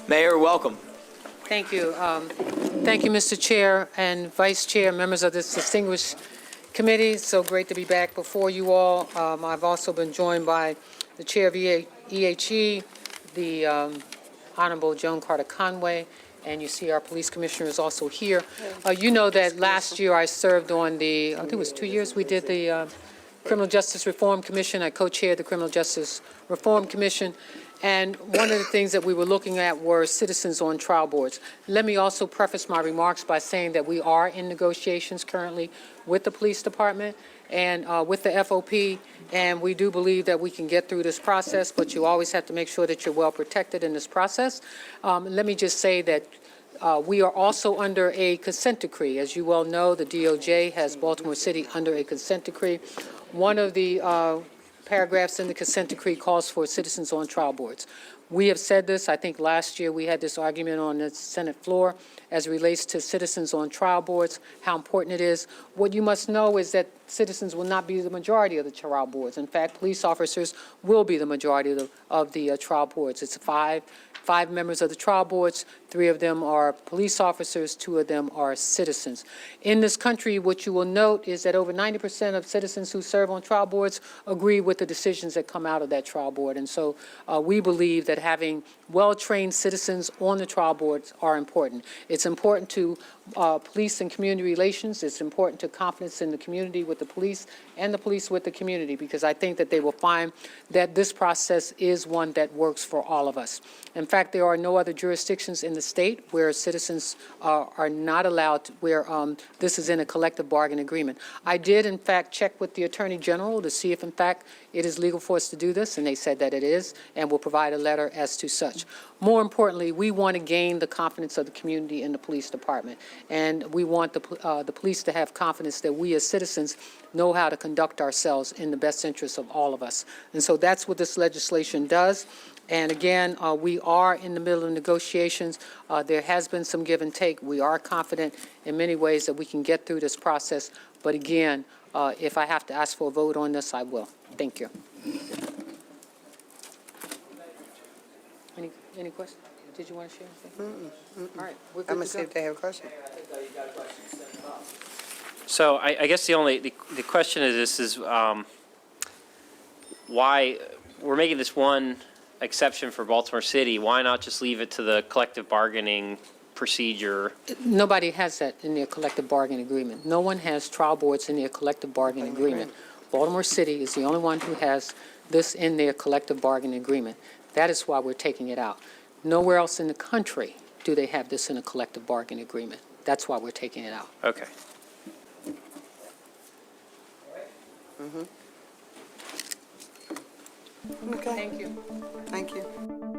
Mayor, welcome. Thank you. Thank you, Mr. Chair and Vice Chair, members of this distinguished committee. It's so great to be back before you all. I've also been joined by the Chair of EHE, the Honorable Joan Carter Conway, and you see our Police Commissioner is also here. You know that last year I served on the, I think it was 2 years, we did the Criminal Justice Reform Commission. I co-chaired the Criminal Justice Reform Commission. And one of the things that we were looking at were citizens on trial boards. Let me also preface my remarks by saying that we are in negotiations currently with the police department and with the FOP, and we do believe that we can get through this process, but you always have to make sure that you're well protected in this process. Let me just say that we are also under a consent decree. As you well know, the DOJ has Baltimore City under a consent decree. One of the paragraphs in the consent decree calls for citizens on trial boards. We have said this, I think last year we had this argument on the Senate floor as it relates to citizens on trial boards, how important it is. What you must know is that citizens will not be the majority of the trial boards. In fact, police officers will be the majority of the trial boards. It's five members of the trial boards. 3 of them are police officers, 2 of them are citizens. In this country, what you will note is that over 90% of citizens who serve on trial boards agree with the decisions that come out of that trial board. And so we believe that having well-trained citizens on the trial boards are important. It's important to police and community relations. It's important to confidence in the community with the police and the police with the community, because I think that they will find that this process is one that works for all of us. In fact, there are no other jurisdictions in the state where citizens are not allowed to, where this is in a collective bargain agreement. I did, in fact, check with the Attorney General to see if, in fact, it is legal for us to do this, and they said that it is, and will provide a letter as to such. More importantly, we want to gain the confidence of the community in the police department, and we want the police to have confidence that we as citizens know how to conduct ourselves in the best interest of all of us. And so that's what this legislation does. And again, we are in the middle of negotiations. There has been some give and take. We are confident in many ways that we can get through this process. But again, if I have to ask for a vote on this, I will. Thank you. Any questions? Did you want to share anything? All right. We're good I'm going to to see go. if they have a question. So I guess the question is this is why we're making this one exception for Baltimore City. Why not just leave it to the collective bargaining procedure? Nobody has that in their collective bargaining agreement. No one has trial boards in their collective bargaining agreement. Baltimore City is the only one who has this in their collective bargaining agreement. That is why we're taking it out. Nowhere else in the country do they have this in a collective bargaining agreement. That's why we're taking it out. Okay. Okay. Thank you. Thank you.